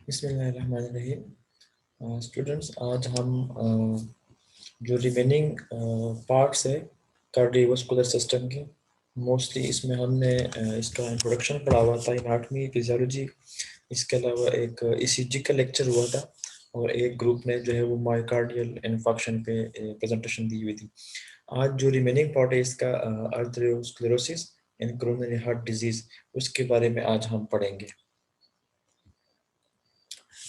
बिस्मिल्लाहिर्रहमानिर्रहीम। स्टूडेंट्स, आज हम जो रिमेनिंग पार्ट्स है कार्डियोवास्कुलर सिस्टम के, मोस्टली इसमें हमने इसका इंट्रोडक्शन पढ़ा हुआ था इन 8वीं फिजियोलॉजी। इसके अलावा एक ईसीजी का लेक्चर हुआ था और एक ग्रुप ने जो है वो मायोकार्डियल इन्फेक्शन पे प्रेजेंटेशन दी हुई थी। आज जो रिमेनिंग पार्ट है इसका atherosclerosis and coronary heart disease, उसके बारे में आज हम पढ़ेंगे।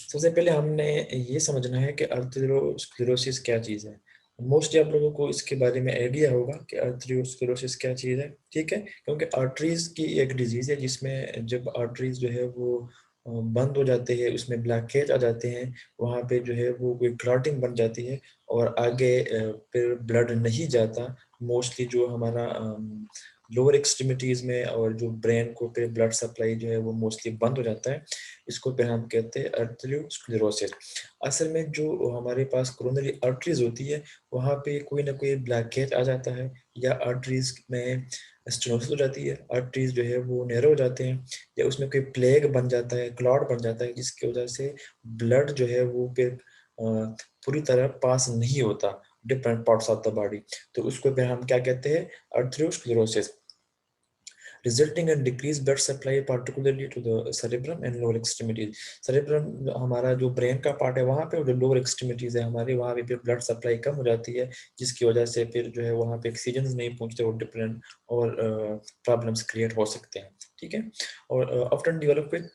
सबसे पहले हमने ये समझना है कि आर्थरोस्क्लेरोसिस क्या चीज़ है। मोस्टली आप लोगों को इसके बारे में आइडिया होगा कि आर्थरोस्क्लेरोसिस क्या चीज़ है, ठीक है, क्योंकि आर्टरीज की एक डिजीज़ है जिसमें जब आर्टरीज जो है वो बंद हो जाते हैं, उसमें ब्लॉकेज आ जाते हैं, वहाँ पे जो है वो कोई क्लॉटिंग बन जाती है और आगे फिर ब्लड नहीं जाता। मोस्टली जो हमारा लोअर एक्सट्रीमिटीज़ में और जो ब्रेन को फिर ब्लड सप्लाई जो है वो मोस्टली बंद हो जाता है। इसको फिर हम कहते हैं आर्थरोस्क्लेरोसिस। असल में जो हमारे पास कोरोनरी आर्टरीज होती है, वहाँ पे कोई ना कोई ब्लॉकेज आ जाता है या आर्टरीज में स्टेनोसिस हो जाती है, आर्टरीज जो है वो नैरो हो जाते हैं या उसमें कोई प्लेग बन जाता है, क्लॉट बन जाता है, जिसकी वजह से ब्लड जो है वो फिर पूरी तरह पास नहीं होता different parts of the body. तो उसको फिर हम क्या कहते हैं, atherosclerosis, resulting in decreased blood supply particularly to the cerebrum and lower extremities। cerebrum हमारा जो ब्रेन का पार्ट है, वहाँ पे, जो लोअर एक्सट्रीमिटीज है हमारे, वहाँ पे फिर ब्लड सप्लाई कम हो जाती है, जिसकी वजह से फिर जो है वहाँ पे ऑक्सीजन नहीं पहुँचते और डिफरेंट और प्रॉब्लम्स क्रिएट हो सकते हैं, ठीक है। और आफ्टर डेवलपमेंट,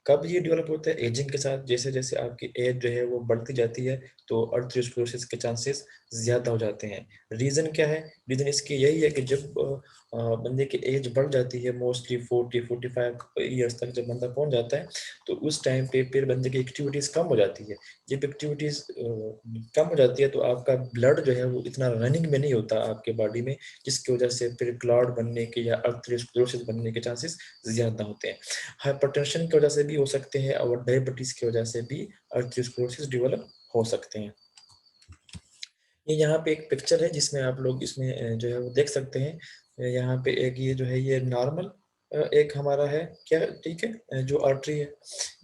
कब ये डेवलप होता है? एजिंग के साथ। जैसे जैसे आपकी एज जो है वो बढ़ती जाती है तो आर्थरोस्क्लेरोसिस के चांसेस ज़्यादा हो जाते हैं। रीज़न क्या है? रीज़न इसकी यही है कि जब बंदे की एज बढ़ जाती है, मोस्टली 40-45 ईयर्स तक जब बंदा पहुंच जाता है, तो उस टाइम पे फिर बंदे की एक्टिविटीज़ कम हो जाती है। जब एक्टिविटीज़ कम हो जाती है तो आपका ब्लड जो है वो इतना रनिंग में नहीं होता आपके बॉडी में, जिसकी वजह से फिर क्लॉट बनने के या आर्थरोस्क्लेरोसिस बनने के चांसेस ज़्यादा होते हैं। हाइपरटेंशन की वजह से भी हो सकते हैं और डायबिटीज की वजह से भी आर्थरोस्क्लेरोसिस डेवलप हो सकते हैं। ये यहाँ पे एक पिक्चर है जिसमें आप लोग इसमें जो है वो देख सकते हैं। यहाँ पे एक ये जो है ये नॉर्मल एक हमारा है क्या, ठीक है, जो आर्टरी है,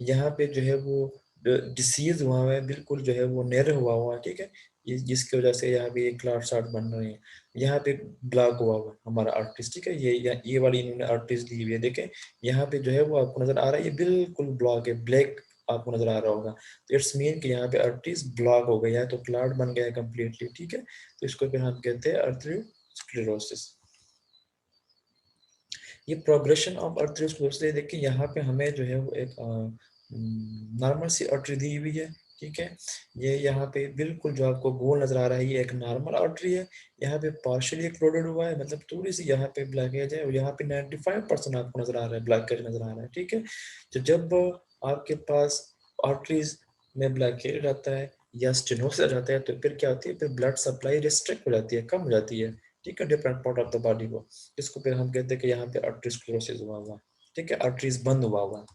यहाँ पे जो है वो डिसीज हुआ है, बिल्कुल जो है वो नेर हुआ है, ठीक है, ये जिसकी वजह से यहाँ पे एक क्लॉट शार्ट बन रहे हैं। यहाँ पे ब्लॉक हुआ है हमारा आर्टिस्ट, ठीक है, ये वाली इन्होंने आर्टिस्ट ली हुई है, देखें यहाँ पे जो है वो आपको नजर आ रहा है, ये बिल्कुल ब्लॉक है, ब्लैक आपको नजर आ रहा होगा। तो इट्स मीन कि यहाँ पे आर्टरीज ब्लॉक हो गया है, तो क्लॉट बन गया है कम्प्लीटली, ठीक है। तो इसको फिर हम कहते हैं आर्थरोस्क्लेरोसिस। ये प्रोग्रेशन ऑफ आर्थरोस्क्लेरोसिस देखिए, यहाँ पे हमें जो है वो एक नॉर्मल सी आर्टरी दी हुई है, ठीक है। ये यहाँ पे बिल्कुल जो आपको गोल नजर आ रहा है, ये एक नॉर्मल आर्टरी है। यहाँ पे पार्शियली क्लोडेड हुआ है, मतलब थोड़ी सी यहाँ पे ब्लॉकेज है, और यहाँ पे 95% आपको नजर आ रहा है, ब्लॉकेज नजर आ रहा है, ठीक है। तो जब आपके पास आर्टरीज में ब्लॉकेज रहता है या स्टेनोसिस आ जाता है, तो फिर क्या होती है, फिर ब्लड सप्लाई रिस्ट्रिक्ट हो जाती है, कम हो जाती है, ठीक है, different part of the body को। इसको फिर हम कहते हैं कि यहाँ पे आर्टरीस्क्लेरोसिस हुआ, ठीक है, आर्टरीज बंद हुआ।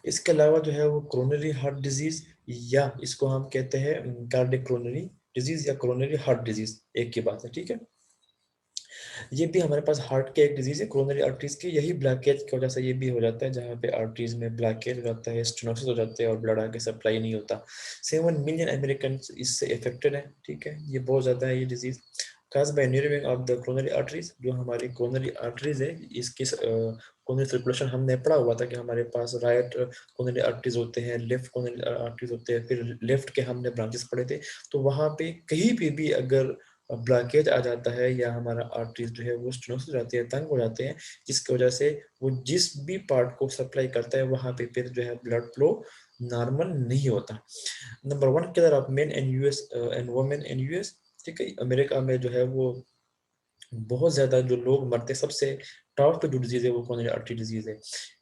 इसके अलावा जो है वो कोरोनरी हार्ट डिजीज, या इसको हम कहते हैं कार्डियक कोरोनरी डिजीज या कोरोनरी हार्ट डिजीज, एक की बात है, ठीक है। ये भी हमारे पास हार्ट के एक डिजीज है, कोरोनरी आर्टरीज की, यही ब्लॉकेज की वजह से ये भी हो जाता है, जहाँ पे आर्टरीज में ब्लॉकेज हो जाता है, स्टेनोसिस हो जाते हैं और ब्लड आगे सप्लाई नहीं होता। 7 मिलियन अमेरिकन इससे अफेक्टेड है, ठीक है, ये बहुत ज़्यादा है ये disease. caused by narrowing of the coronary arteries, जो हमारी coronary arteries है, इसकी coronary circulation हमने पढ़ा हुआ था कि हमारे पास राइट coronary arteries होते हैं, लेफ्ट coronary arteries होते हैं, फिर लेफ्ट के हमने ब्रांचेस पढ़े थे। तो वहाँ पे कहीं पे भी अगर ब्लॉकेज आ जाता है या हमारा आर्टरीज जो है वो स्टेनोसिस हो जाती है, तंग हो जाते हैं, जिसकी वजह से वो जिस भी पार्ट को सप्लाई करता है वहाँ पे फिर जो है ब्लड फ्लो नॉर्मल नहीं होता। Number 1 killer of main and US and women in US, ठीक है, अमेरिका में जो है वो बहुत ज्यादा जो लोग मरते हैं, सबसे टॉप पे जो डिजीज है वो कोरोनरी आर्टरी डिजीज है।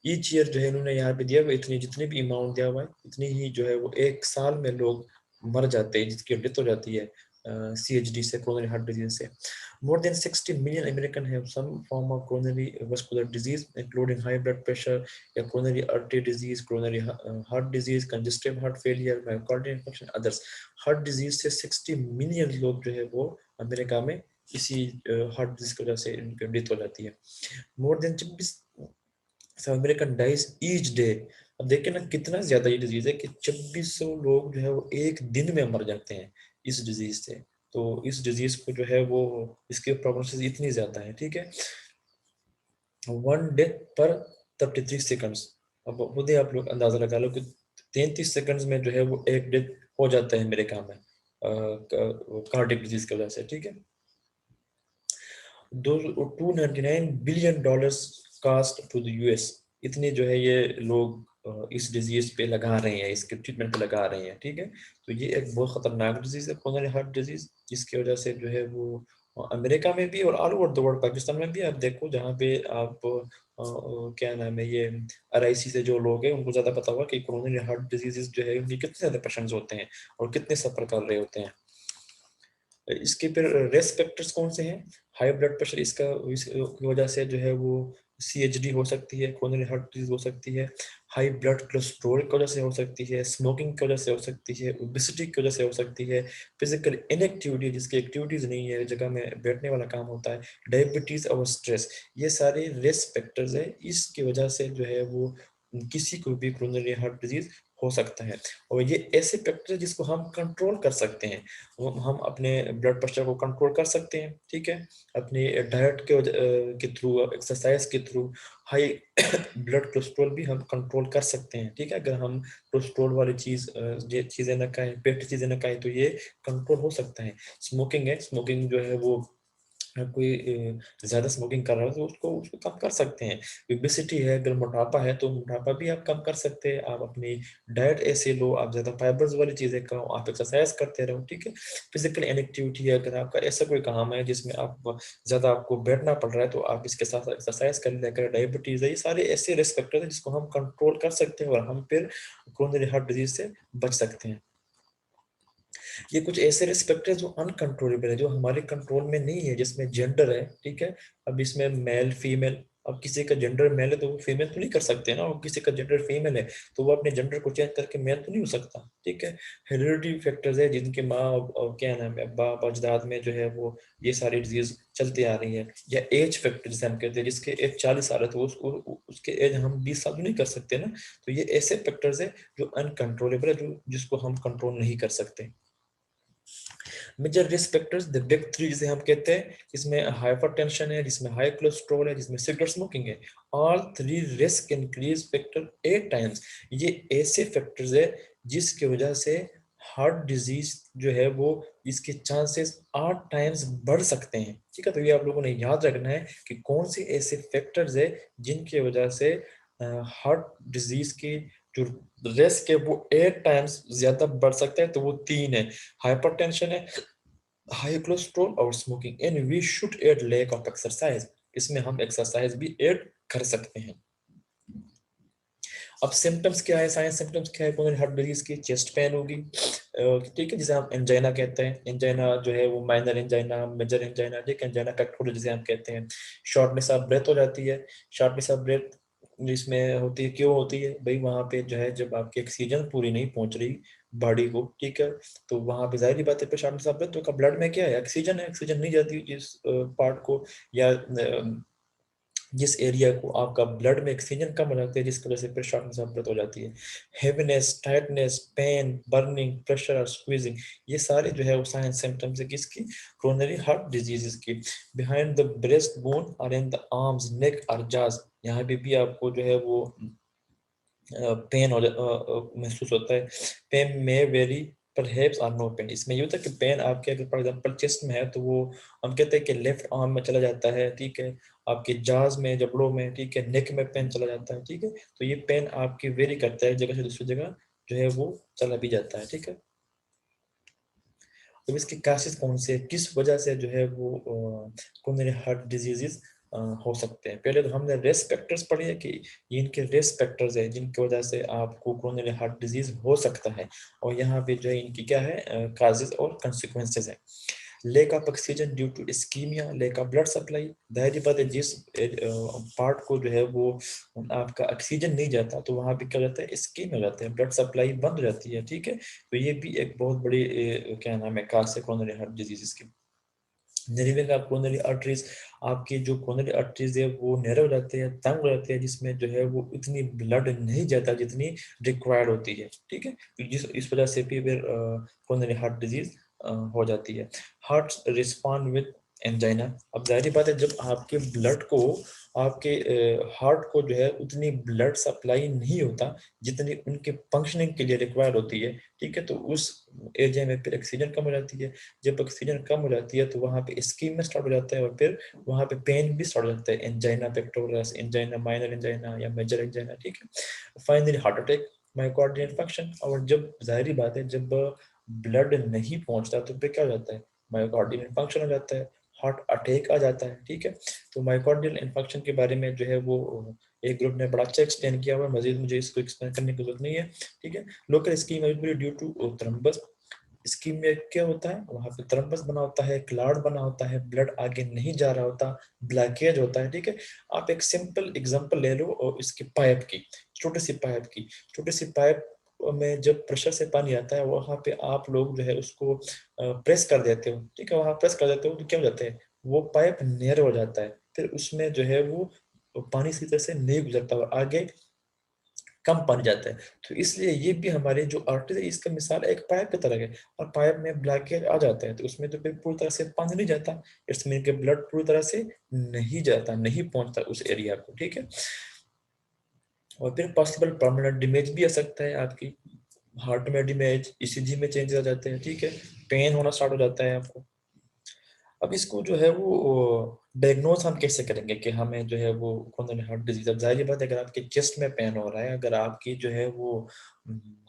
ईच ईयर जो है इन्होंने यहाँ पे दिया हुआ, इतनी जितने भी अमाउंट दिया हुआ है, इतनी ही जो है वो एक साल में लोग मर जाते हैं, जिसकी डेथ हो जाती है CHD से, कोरोनरी हार्ट डिजीज से। More than 60 million Americans have some form of coronary vascular disease, including high blood pressure, या coronary artery disease, coronary heart disease, congestive heart failure, myocardial infarction, others। Heart disease से 60 million लोग जो है वो America में इसी heart disease की वजह से इनकी डेथ हो जाती है। More than 26 American dies each day अब देखिए ना कितना ज्यादा ये डिजीज है कि 2600 लोग जो है वो एक दिन में मर जाते हैं इस डिजीज से। तो इस डिजीज को जो है वो इसके प्रोग्नोसिस इतनी ज्यादा है, ठीक है, 1 डेथ पर 33 सेकंड्स। अब खुद ही आप लोग अंदाजा लगा लो कि 33 सेकंड्स में जो है वो एक डेथ हो जाता है अमेरिका में कार्डियक डिजीज की वजह से, ठीक है। 299 billion dollars cost to the US, इतने जो है ये लोग इस डिजीज पे लगा रहे हैं, इसके ट्रीटमेंट पे लगा रहे हैं, ठीक है। तो ये एक बहुत खतरनाक डिजीज है कोरोनरी हार्ट डिजीज, जिसकी वजह से जो है वो अमेरिका में भी और all over the world, Pakistan में भी आप देखो, जहाँ पे आप क्या नाम है, ये RIC से जो लोग हैं उनको ज्यादा पता होगा कि कोरोनरी हार्ट डिजीजेस जो है उनके कितने ज्यादा पेशेंट्स होते हैं और कितने सफर कर रहे होते हैं। इसके फिर रिस्क फैक्टर्स कौन से हैं? हाई ब्लड प्रेशर, इसका की वजह से जो है वो CHD हो सकती है, कोरोनरी हार्ट डिजीज हो सकती है। हाई ब्लड कोलेस्ट्रॉल की वजह से हो सकती है, स्मोकिंग की वजह से हो सकती है, ओबेसिटी की वजह से हो सकती है, फिजिकल इनएक्टिविटी, जिसकी एक्टिविटीज नहीं है, जगह में बैठने वाला काम होता है, डायबिटीज और स्ट्रेस, ये सारे रिस्क फैक्टर्स है। इसकी वजह से जो है वो किसी को भी कोरोनरी हार्ट डिजीज हो सकता है। और ये ऐसे फैक्टर है जिसको हम कंट्रोल कर सकते हैं। हम अपने ब्लड प्रेशर को कंट्रोल कर सकते हैं, ठीक है, अपनी डाइट के थ्रू, एक्सरसाइज के थ्रू। हाई ब्लड कोलेस्ट्रॉल भी हम कंट्रोल कर सकते हैं, ठीक है, अगर हम कोलेस्ट्रॉल वाली चीजें न खाएं, पेट चीजें न खाएं, तो ये कंट्रोल हो सकता है। स्मोकिंग है, स्मोकिंग जो है वो कोई ज्यादा स्मोकिंग कर रहा है तो उसको उसको कम कर सकते हैं। ओबेसिटी है, अगर मोटापा है तो मोटापा भी आप कम कर सकते हैं। आप अपनी डाइट ऐसे लो, आप ज्यादा फाइबर्स वाली चीजें खाओ, आप एक्सरसाइज करते रहो, ठीक है। फिजिकल इनएक्टिविटी है, अगर आपका ऐसा कोई काम है जिसमें आप ज्यादा आपको बैठना पड़ रहा है तो आप इसके साथ एक्सरसाइज कर लिया करें। डायबिटीज है, ये सारे ऐसे रिस्क फैक्टर है जिसको हम कंट्रोल कर सकते हैं और हम फिर कोरोनरी हार्ट डिजीज से बच सकते हैं। ये कुछ ऐसे रिस्क है जो अनकंट्रोलेबल है, जो हमारे कंट्रोल में नहीं है, जिसमें जेंडर है, ठीक है। अब इसमें मेल फीमेल, अब किसी का जेंडर मेल है तो वो फीमेल तो नहीं कर सकते ना, और किसी का जेंडर फीमेल है तो वो अपने जेंडर को चेंज करके मेल तो नहीं हो सकता, ठीक है। हेरिडिटी फैक्टर्स है, जिनके माँ और क्या नाम है, बाप अजदाद में जो है वो ये सारी डिजीज चलती आ रही है। या एज फैक्टर जिसे हम कहते हैं, जिसके एज 40 साल है तो उसको उसके एज हम 20 साल तो नहीं कर सकते ना। तो ये ऐसे फैक्टर्स है जो अनकंट्रोलेबल है, जो जिसको हम कंट्रोल नहीं कर सकते। Major risk factors, the big three जिसे हम कहते हैं, जिसमें हाइपरटेंशन है, जिसमें हाई कोलेस्ट्रॉल है, जिसमें सिगरेट स्मोकिंग है। All three risk increase factor 8 times. ये ऐसे फैक्टर्स है जिसकी वजह से हार्ट डिजीज जो है वो इसके चांसेस 8 टाइम्स बढ़ सकते हैं, ठीक है। तो ये आप लोगों ने याद रखना है कि कौन से ऐसे फैक्टर्स है जिनकी वजह से हार्ट डिजीज की जो रिस्क है वो 8 टाइम्स ज्यादा बढ़ सकता है। तो वो 3 है, हाइपरटेंशन है, हाई कोलेस्ट्रॉल और smoking. And we should add lack of exercise, इसमें हम एक्सरसाइज भी ऐड कर सकते हैं। अब सिम्टम्स क्या है, साइंस सिम्टम्स क्या है कोरोनरी हार्ट डिजीज की? चेस्ट पेन होगी, ठीक है, जिसे हम एंजाइना कहते हैं। एंजाइना जो है वो माइनर एंजाइना, मेजर एंजाइना, ठीक है, एंजाइना पेक्टोरस जिसे हम कहते हैं। शॉर्टनेस ऑफ ब्रेथ हो जाती है, शॉर्टनेस ऑफ ब्रेथ इसमें होती है, क्यों होती है भाई? वहां पे जो है जब आपकी ऑक्सीजन पूरी नहीं पहुंच रही बॉडी को, ठीक है, तो वहां पे जाहिर बात है पे शॉर्टनेस ऑफ ब्रेथ, तो का ब्लड में क्या है, ऑक्सीजन है, ऑक्सीजन नहीं जाती इस पार्ट को, या जिस एरिया को आपका ब्लड में ऑक्सीजन कम हो जाती है, जिसकी वजह से फिर शॉर्टनेस ऑफ ब्रेथ हो जाती है। Heaviness, tightness, pain, burning, pressure और स्क्वीजिंग, ये सारे जो है वो साइन सिम्टम्स है किसकी? कोरोनरी हार्ट डिजीजेस की। बिहाइंड द ब्रेस्ट बोन और इन द आर्म्स, नेक और जाज, यहाँ पे भी आपको जो है वो पेन महसूस होता है। पेन में very perhaps or no pain, इसमें ये होता है कि पेन आपके अगर फॉर एग्जांपल चेस्ट में है तो वो हम कहते हैं कि लेफ्ट आर्म में चला जाता है, ठीक है, आपके जाज में, जबड़ों में, ठीक है, नेक में पेन चला जाता है, ठीक है। तो ये पेन आपकी वेरी करता है जगह से दूसरी जगह, जो है वो चला भी जाता है, ठीक है। तो इसके कासेस कौन से, किस वजह से जो है वो कोरोनरी हार्ट डिजीजेस हो सकते हैं? पहले तो हमने रिस्क फैक्टर्स पढ़े हैं कि ये इनके रिस्क फैक्टर्स है जिनकी वजह से आपको कोरोनरी हार्ट डिजीज हो सकता है। और यहाँ पे जो है इनकी क्या है काजेस और कंसिक्वेंसेस है। Lack of oxygen due to ischemia, lack of blood supply, जाहिर बात है जिस पार्ट को जो है वो आपका ऑक्सीजन नहीं जाता तो वहां पे क्या जाता है, स्कीम हो जाता है, ब्लड सप्लाई बंद हो जाती है, ठीक है। तो ये भी एक बहुत बड़ी क्या नाम है काज है कोरोनरी हार्ट डिजीज की। नैरोइंग ऑफ कोरोनरी आर्टरीज, आपकी जो कोरोनरी आर्टरीज है वो नैरो हो जाते हैं, तंग हो जाते हैं, जिसमें जो है वो इतनी ब्लड नहीं जाता जितनी रिक्वायर्ड होती है, ठीक है। जिस इस वजह से भी फिर कोरोनरी हार्ट डिजीज हो जाती है। हार्ट रिस्पॉन्ड विद एंजाइना, अब जाहिर बात है जब आपके ब्लड को, आपके हार्ट को जो है उतनी ब्लड सप्लाई नहीं होता जितनी उनके फंक्शनिंग के लिए रिक्वायर्ड होती है, ठीक है, तो उस एरिया में फिर ऑक्सीजन कम हो जाती है। जब ऑक्सीजन कम हो जाती है तो वहाँ पे इस्कीमिया स्टार्ट हो जाता है और फिर वहाँ पे पेन भी स्टार्ट हो जाता है, angina pectoralis, angina minor, angina या मेजर एंजाइना, ठीक है। Finally heart attack, myocardial infection, और जब जाहिर बात है जब ब्लड नहीं पहुंचता तो फिर क्या हो जाता है, मायोकार्डियल इंफेक्शन हो जाता है, हार्ट अटैक आ जाता है, ठीक है। तो मायोकार्डियल इंफेक्शन के बारे में जो है वो एक ग्रुप ने बड़ा अच्छा एक्सप्लेन किया हुआ है, मजीद मुझे इसको एक्सप्लेन करने की जरूरत नहीं है, ठीक है। Local ischemia due to thrombus, scheme में क्या होता है, वहां पे थ्रम्बस बना होता है, क्लाउड बना होता है, ब्लड आगे नहीं जा रहा होता, ब्लॉकेज होता है, ठीक है। आप एक सिंपल एग्जांपल ले लो और इसके पाइप की, छोटी सी पाइप की, छोटी सी पाइप में जब प्रेशर से पानी आता है वहां पे आप लोग जो है उसको प्रेस कर देते हो, ठीक है, वहां प्रेस कर देते हो तो क्या हो जाता है, वो पाइप नैरो हो जाता है, फिर उसमें जो है वो पानी सीधे तरह से नहीं गुजरता और आगे कम पानी जाता है। तो इसलिए ये भी हमारे जो आर्टरी है इसका मिसाल एक पाइप की तरह है, और पाइप में ब्लॉकेज आ जाता है तो उसमें तो फिर पूरी तरह से पानी नहीं जाता, इट्स मीन के ब्लड पूरी तरह से नहीं जाता, नहीं पहुंचता उस एरिया को, ठीक है। और फिर पॉसिबल परमानेंट डैमेज भी आ सकता है, आपकी हार्ट में डैमेज, ईसीजी में चेंजेस आ जाते हैं, ठीक है, पेन होना स्टार्ट हो जाता है आपको। अब इसको जो है वो डायग्नोज हम कैसे करेंगे कि हमें जो है वो कोरोनरी हार्ट डिजीज, अब जाहिर बात है अगर आपके चेस्ट में पेन हो रहा है, अगर आपकी जो है वो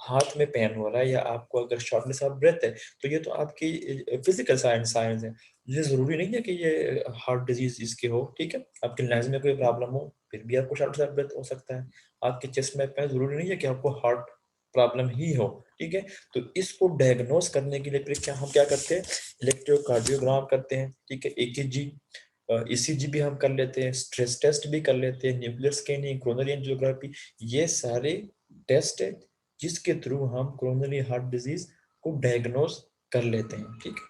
हाथ में पेन हो रहा है, या आपको अगर शॉर्टनेस ऑफ ब्रेथ है, तो ये तो आपकी फिजिकल साइंस है, ये जरूरी नहीं है कि ये हार्ट डिजीज इसके हो, ठीक है। आपके लंग्स में कोई प्रॉब्लम हो फिर भी आपको शॉर्टनेस ऑफ ब्रेथ हो सकता है, आपके चेस्ट में पेन जरूरी नहीं है कि आपको हार्ट प्रॉब्लम ही हो, ठीक है। तो इसको डायग्नोज करने के लिए फिर क्या हम क्या करते हैं, इलेक्ट्रोकार्डियोग्राम करते हैं, ठीक है, ईकेजी, ईसीजी भी हम कर लेते हैं, स्ट्रेस टेस्ट भी कर लेते हैं, न्यूक्लियर स्कैनिंग, कोरोनरी एंजियोग्राफी, ये सारे टेस्ट है जिसके थ्रू हम कोरोनरी हार्ट डिजीज को डायग्नोज कर लेते हैं, ठीक है।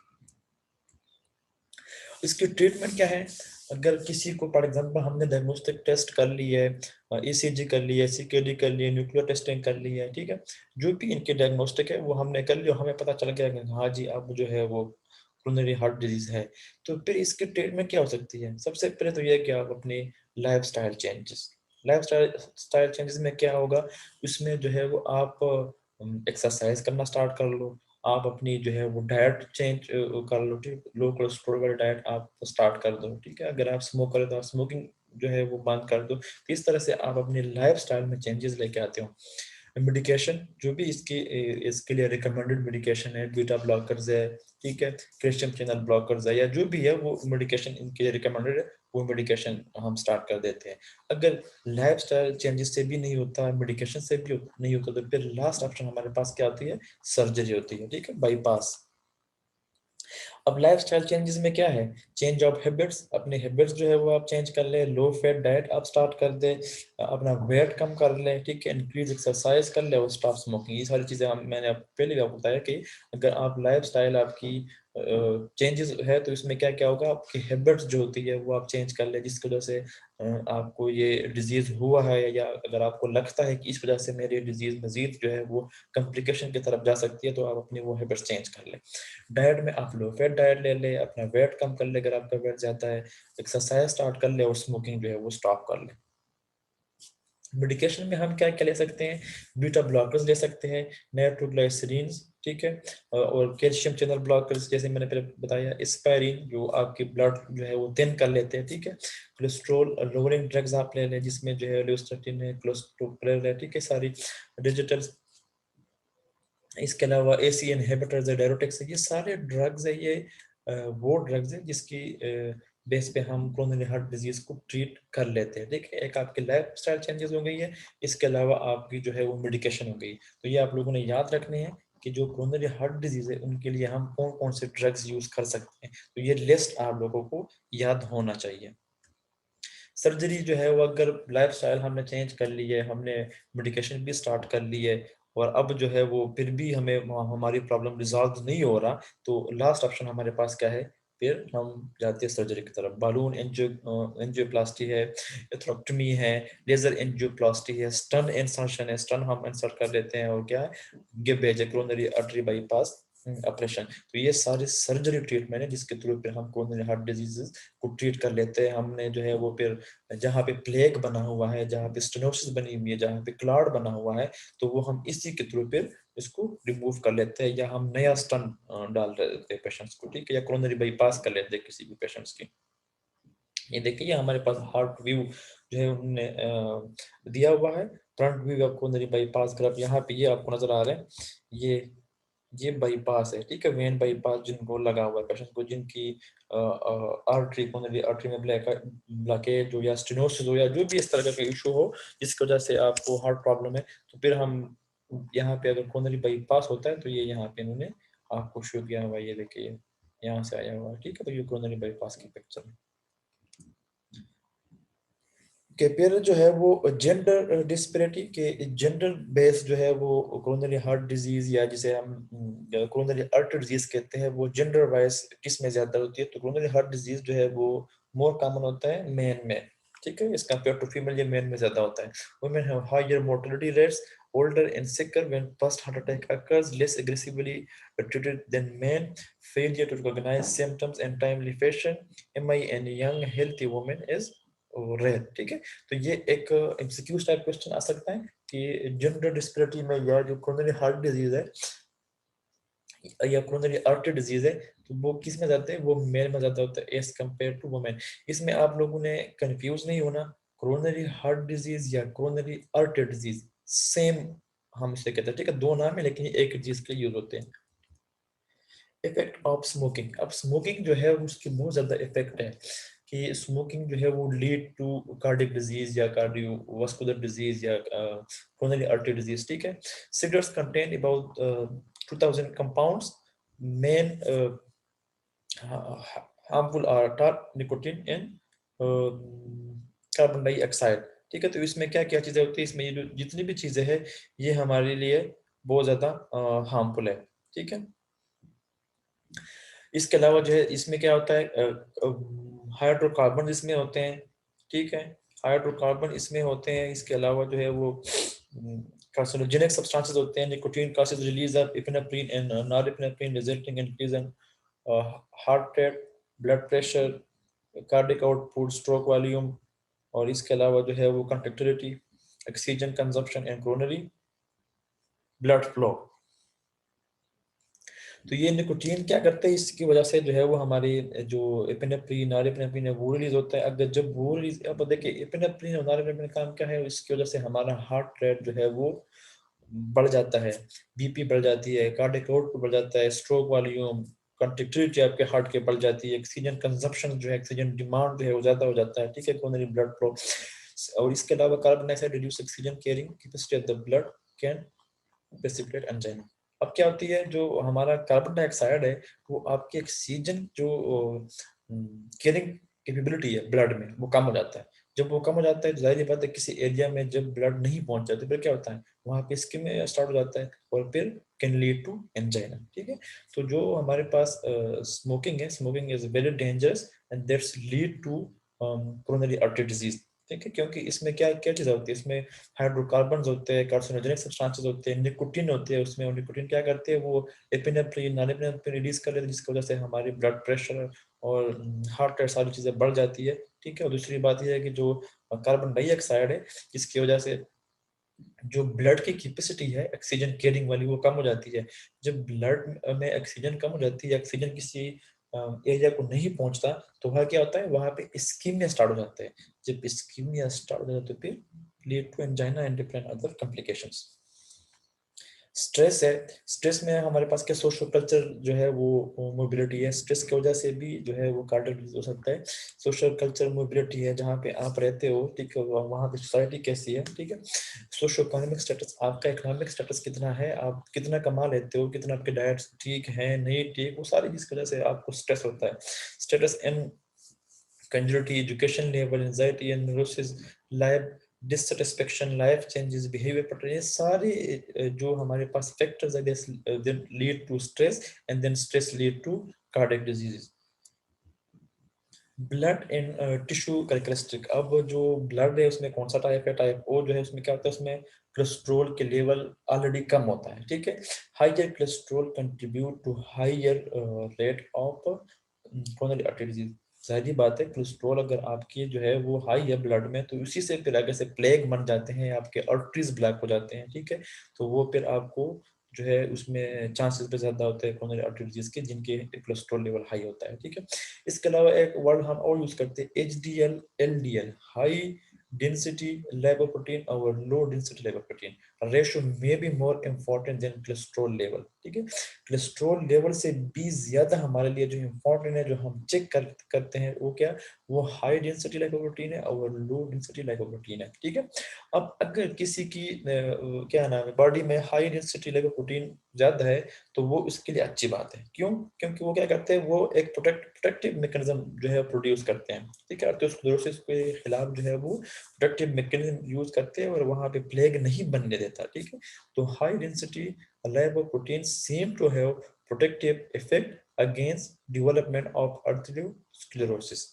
इसकी ट्रीटमेंट क्या है, अगर किसी को फॉर एग्जांपल हमने डायग्नोस्टिक टेस्ट कर ली है, ईसीजी कर ली है, सीकेडी कर ली है, न्यूक्लियर टेस्टिंग कर ली है, ठीक है, जो भी इनके डायग्नोस्टिक है वो हमने कर लिया, हमें पता चल गया कि हाँ जी अब जो है वो कोरोनरी हार्ट डिजीज है, तो फिर इसके ट्रीटमेंट क्या हो सकती है, सबसे पहले तो ये है कि आप अपनी life style changes, style changes में क्या होगा, उसमें जो है वो आप एक्सरसाइज करना स्टार्ट कर लो, आप अपनी जो है वो डाइट चेंज कर लो, ठीक, लो कोलेस्ट्रॉल वाली डाइट आप स्टार्ट कर दो, ठीक है, अगर आप स्मोक करें तो आप स्मोकिंग जो है वो बंद कर दो, तो इस तरह से आप अपनी लाइफ स्टाइल में चेंजेस लेके आते हो। मेडिकेशन जो भी इसके लिए रिकमेंडेड मेडिकेशन है, बीटा ब्लॉकर्स है, ठीक है, कैल्शियम चैनल ब्लॉकर्स है, या जो भी है वो मेडिकेशन इनके लिए रिकमेंडेड है, वो मेडिकेशन हम स्टार्ट कर देते हैं। अगर लाइफ स्टाइल चेंजेस से भी नहीं होता, मेडिकेशन से भी नहीं होता, तो फिर लास्ट ऑप्शन हमारे पास क्या होती है, सर्जरी होती है, ठीक है, बाईपास। अब लाइफस्टाइल चेंजेस में क्या है, चेंज ऑफ हैबिट्स, अपने हैबिट्स जो है वो आप चेंज कर ले, लो फैट डाइट आप स्टार्ट कर दे, अपना वेट कम कर ले, ठीक है, इंक्रीज एक्सरसाइज कर ले और स्टॉप स्मोकिंग, ये सारी चीजें मैंने पहले भी आपको बताया कि अगर आप लाइफस्टाइल आपकी चेंजेस है तो इसमें क्या क्या होगा, आपकी हैबिट्स जो होती है वो आप चेंज कर ले, जिसकी वजह से आपको ये डिजीज हुआ है, या अगर आपको लगता है कि इस वजह से मेरी डिजीज मजीद जो है वो कॉम्प्लिकेशन की तरफ जा सकती है, तो आप अपनी वो हैबिट्स चेंज कर ले। डाइट में आप लो फैट डाइट ले ले, अपना वेट कम कर ले अगर आपका वेट ज्यादा है, एक्सरसाइज स्टार्ट कर ले और स्मोकिंग जो है वो स्टॉप कर ले। मेडिकेशन में हम क्या क्या ले सकते हैं, बीटा ब्लॉकर्स ले सकते हैं, नाइट्रोग्लिसरीन, ठीक है, और कैल्शियम चैनल ब्लॉकर्स जैसे मैंने पहले बताया, एस्पाइरिन जो आपकी ब्लड जो है वो थिन कर लेते हैं, ठीक है, कोलेस्ट्रॉल लोअरिंग ड्रग्स आप ले लें जिसमें जो है लिस्टोटिन है, कोलेस्ट्रोल है, ठीक है, सारी डिजिटल, इसके अलावा एसी इनहिबिटर्स है, डायरोटिक्स है, ये सारे ड्रग्स है, ये वो ड्रग्स है जिसकी बेस पे हम कोरोनरी हार्ट डिजीज को ट्रीट कर लेते हैं, देखिए एक आपकी लाइफ स्टाइल चेंजेस हो गई है, इसके अलावा आपकी जो है वो मेडिकेशन हो गई, तो ये आप लोगों ने याद रखने हैं कि जो कोरोनरी हार्ट डिजीज है उनके लिए हम कौन कौन से ड्रग्स यूज कर सकते हैं, तो ये लिस्ट आप लोगों को याद होना चाहिए। सर्जरी जो है वो अगर लाइफ स्टाइल हमने चेंज कर ली है, हमने मेडिकेशन भी स्टार्ट कर ली है, और अब जो है वो फिर भी हमें हमारी प्रॉब्लम रिजॉल्व नहीं हो रहा, तो लास्ट ऑप्शन हमारे पास क्या है, फिर हम जाते हैं सर्जरी की तरफ। बालून एंजियोप्लास्टी है, एथ्रोक्टमी है, लेजर एंजियोप्लास्टी है, स्टन इंसर्शन है, स्टन हम इंसर्ट कर लेते हैं, और क्या है, गिबेज कोरोनरी आर्टरी बाईपास ऑपरेशन। तो ये सारे सर्जरी ट्रीटमेंट है जिसके थ्रू फिर हम कोरोनरी हार्ट डिजीजेस को ट्रीट कर लेते हैं। हमने जो है वो फिर जहाँ पे प्लेग बना हुआ है, जहाँ पे स्टेनोसिस बनी हुई है, जहाँ पे क्लॉट बना हुआ है, तो वो हम इसी के थ्रू फिर इसको रिमूव कर लेते हैं, या हम नया स्टन डाल देते हैं पेशेंट्स को, ठीक है, या कोरोनरी बाईपास कर लेते हैं किसी भी पेशेंट्स की। ये देखिए हमारे पास हार्ट व्यू जो है उन्होंने दिया हुआ है, front view of coronary bypass graph यहाँ पे ये आपको नजर आ रहा है। ये बाईपास है, ठीक है, वेन बाईपास जिनको लगा हुआ है पेशेंट को, जिनकी आर्टरी कोरोनरी आर्टरी में ब्लॉकेज हो या स्टेनोसिस हो या जो भी इस तरह का इशू हो जिसकी वजह से आपको हार्ट प्रॉब्लम है, तो फिर हम यहाँ पे अगर कोरोनरी बाईपास होता है तो ये यहाँ पे इन्होंने आपको शो किया हुआ है, ये देखिए यहाँ से आया हुआ है, ठीक है। तो ये कोरोनरी बाईपास की पिक्चर है। के फिर जो है वो जेंडर डिस्पेरिटी के जेंडर बेस जो है वो कोरोनरी हार्ट डिजीज या जिसे हम कोरोनरी आर्टरी डिजीज कहते हैं, वो जेंडर वाइज किस में ज्यादा होती है। तो कोरोनरी हार्ट डिजीज जो है वो मोर कॉमन होता है मेन में, ठीक है, इस कंपेयर टू फीमेल ये मेन में ज्यादा होता है। Women have higher mortality rates, older and sicker when first heart attack occurs, less aggressively treated than men, failure to recognize symptoms and timely fashion, MI in young healthy women is rare, ठीक है। तो ये एक MCQ type question आ सकता है कि gender disparity में या जो कोरोनरी हार्ट डिजीज है या कोरोनरी आर्टरी डिजीज है, तो वो किस में जाते हैं, वो मेल में ज्यादा होता है एज कंपेयर टू वुमेन। इसमें आप लोगों ने कंफ्यूज नहीं होना, कोरोनरी हार्ट डिजीज या कोरोनरी आर्टरी डिजीज सेम हम इसे कहते हैं, ठीक है, दो नाम है लेकिन ये एक डिजीज के यूज होते हैं। इफेक्ट ऑफ स्मोकिंग, अब स्मोकिंग जो है उसकी बहुत ज्यादा इफेक्ट है कि स्मोकिंग जो है वो लीड टू कार्डियक डिजीज या कार्डियोवास्कुलर डिजीज या कोरोनरी आर्टरी डिजीज, ठीक है। Cigarettes contain about 2000 compounds, main harmful are tar, nicotine and carbon dioxide, ठीक है। तो इसमें क्या क्या चीजें होती है, इसमें ये जो जितनी भी चीजें हैं ये हमारे लिए बहुत ज्यादा हार्मफुल है, ठीक है। इसके अलावा जो है इसमें क्या होता है, हाइड्रोकार्बन इसमें होते हैं, ठीक है, हाइड्रोकार्बन इसमें होते हैं। इसके अलावा जो है वो कार्सिनोजेनिक सब्सटेंसेस होते हैं, nicotine causes release of epinephrine and norepinephrine resulting in increase in heart rate, blood pressure, cardiac output, stroke volume, और इसके अलावा जो है वो conductivity, oxygen consumption and coronary blood flow. तो ये निकोटीन क्या करते हैं, इसकी वजह से जो है वो हमारी जो एपिनेफ्रिन नॉरएपिनेफ्रिन है वो रिलीज होता है। अगर जब वो रिलीज, अब देखिए एपिनेफ्रिन और नॉरएपिनेफ्रिन का काम क्या है, इसकी वजह से हमारा हार्ट रेट जो है वो बढ़ जाता है, बीपी बढ़ जाती है, कार्डियक आउटपुट बढ़ जाता है, स्ट्रोक वॉल्यूम, कंट्रैक्टिलिटी आपके हार्ट के बढ़ जाती है, ऑक्सीजन कंजप्शन जो है, ऑक्सीजन डिमांड जो है वो ज्यादा हो जाता है, ठीक है, कोरोनरी ब्लड फ्लो। और इसके अलावा carbon dioxide reduce oxygen carrying capacity of the blood, can precipitate angina. अब क्या होती है, जो हमारा कार्बन डाइऑक्साइड है वो आपकी ऑक्सीजन जो कैरिंग कैपेबिलिटी है ब्लड में वो कम हो जाता है। जब वो कम हो जाता है तो जाहिर बात है किसी एरिया में जब ब्लड नहीं पहुंच जाता फिर क्या होता है, वहां पे स्किन में स्टार्ट हो जाता है और फिर कैन लीड टू एंजाइना, ठीक है। तो जो हमारे पास स्मोकिंग है, smoking is very dangerous and that's lead to coronary artery disease, ठीक है। क्योंकि इसमें क्या क्या चीज होती है, इसमें हाइड्रोकार्बन होते हैं, कार्सिनोजेनिक सब्सटेंसेस होते हैं, निकोटीन होते हैं उसमें, और निकोटीन क्या करते हैं, वो एपिनेफ्रिन नॉरएपिनेफ्रिन रिलीज कर लेते हैं जिसकी वजह से हमारी ब्लड प्रेशर और हार्ट रेट सारी चीजें बढ़ जाती है, ठीक है। और दूसरी बात यह है कि जो कार्बन डाइऑक्साइड है इसकी वजह से जो ब्लड की कैपेसिटी है ऑक्सीजन कैरिंग वाली वो कम हो जाती है। जब ब्लड में ऑक्सीजन कम हो जाती है, ऑक्सीजन किसी एरिया को नहीं पहुंचता, तो वहाँ क्या होता है, वहां पे इस्कीमिया स्टार्ट हो जाता है। जब इस्कीमिया स्टार्ट हो जाता है तो फिर lead to angina and different other complications. Stress है, स्ट्रेस में हमारे पास क्या सोशल कल्चर जो है वो मोबिलिटी है, स्ट्रेस की वजह से भी जो है वो कार्डियक डिजीज हो सकता है। सोशल कल्चर मोबिलिटी है, जहाँ पे आप रहते हो, ठीक है, वहाँ पे सोसाइटी कैसी है, ठीक है। सोशो इकोनॉमिक स्टेटस, आपका इकोनॉमिक स्टेटस कितना है, आप कितना कमा लेते हो, कितना आपके डाइट ठीक है नहीं ठीक, वो सारी चीज की वजह से आपको स्ट्रेस होता है। Status incongruity, education level, anxiety and neurosis, life dissatisfaction, life changes, behaviour pattern, ये सारे जो हमारे पास फैक्टर्स है lead to stress and then stress lead to cardiac diseases. Blood in tissue characteristic. अब जो ब्लड है उसमें कौन सा टाइप है, टाइप ओ जो है उसमें क्या होता है, उसमें कोलेस्ट्रॉल के लेवल ऑलरेडी कम होता है, ठीक है। Higher cholesterol contribute to higher rate of coronary artery disease. जाहिर बात है, कोलेस्ट्रॉल अगर आपकी जो है वो हाई है ब्लड में, तो उसी से फिर आगे से प्लेग बन जाते हैं, आपके आर्टरीज ब्लॉक हो जाते हैं, ठीक है। तो वो फिर आपको जो है उसमें चांसेस पे ज्यादा होते हैं कोरोनरी आर्टरी डिजीज के, जिनके कोलेस्ट्रॉल लेवल हाई होता है, ठीक है। इसके अलावा एक वर्ड हम और यूज करते हैं, HDL LDL, high density lipoprotein और लो डेंसिटी lipoprotein रेशो में be more important then cholesterol level, ठीक है। कोलेस्ट्रॉल लेवल से भी ज्यादा हमारे लिए जो इम्पोर्टेंट है, जो हम चेक करते हैं, वो क्या, वो हाई डेंसिटी lipoprotein है और लो डेंसिटी lipoprotein है, ठीक है। अब अगर किसी की क्या नाम है, बॉडी में हाई डेंसिटी lipoprotein ज्यादा है, तो वो उसके लिए अच्छी बात है। क्यों? क्योंकि वो क्या करते हैं, वो एक प्रोटेक्टिव मैकेनिज्म जो है प्रोड्यूस करते हैं, ठीक है। आर्थरोस्क्लेरोसिस के खिलाफ जो है वो प्रोटेक्टिव मैकेनिज्म यूज करते हैं और वहां पे प्लेग नहीं बनने देता, ठीक है। तो high density lipoprotein seem to have protective effect against development of arteriosclerosis।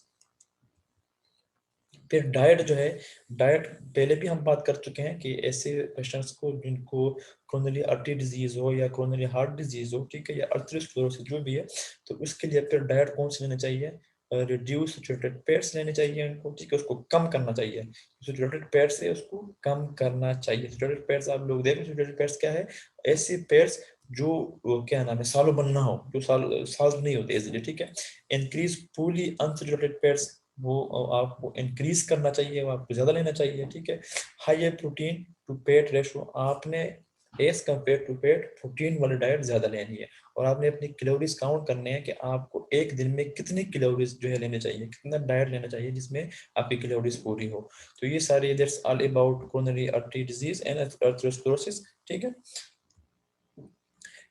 फिर डाइट जो है, डाइट पहले भी हम बात कर चुके हैं कि ऐसे पेशेंट्स को जिनको कोरोनरी आर्टरी डिजीज हो या कोरोनरी हार्ट डिजीज हो, ठीक है, या अर्थरोस्क्लेरोसिस जो भी है, तो उसके लिए फिर डाइट कौन सी लेनी चाहिए, रिड्यूस सैचुरेटेड फैट्स लेने चाहिए उनको, ठीक है, उसको कम करना चाहिए। सैचुरेटेड फैट्स है उसको कम करना चाहिए। सैचुरेटेड फैट्स आप लोग देखें, सैचुरेटेड फैट्स क्या है, ऐसी फैट्स जो क्या नाम है, सालों बनना हो, जो साल नहीं होते इजीली, ठीक है। इंक्रीज फुली अनसैचुरेटेड फैट्स, वो आपको इंक्रीज करना चाहिए, वो आपको ज्यादा लेना चाहिए, ठीक है। Higher protein to fat ratio, आपने as compared to fat protein वाली डाइट ज्यादा लेनी है, और आपने अपनी कैलोरीज काउंट करने हैं कि आपको एक दिन में कितनी कैलोरीज जो है लेने चाहिए, कितना डाइट लेना चाहिए जिसमें आपकी कैलोरीज पूरी हो। तो ये सारे that's all about coronary artery disease and atherosclerosis, ठीक है।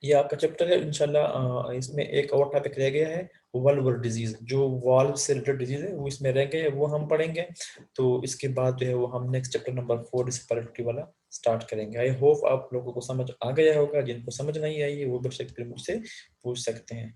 ये आपका चैप्टर है इंशाल्लाह। इसमें एक और टॉपिक रह गया है, वल्वर डिजीज, जो वाल्व से रिलेटेड डिजीज है वो इसमें रह गए हैं, वो हम पढ़ेंगे। तो इसके बाद जो है वो हम नेक्स्ट चैप्टर नंबर 4 रिस्पिरेटरी वाला स्टार्ट करेंगे। आई होप आप लोगों को समझ आ गया होगा, जिनको समझ नहीं आई है वो बेशक फिर मुझसे पूछ सकते हैं।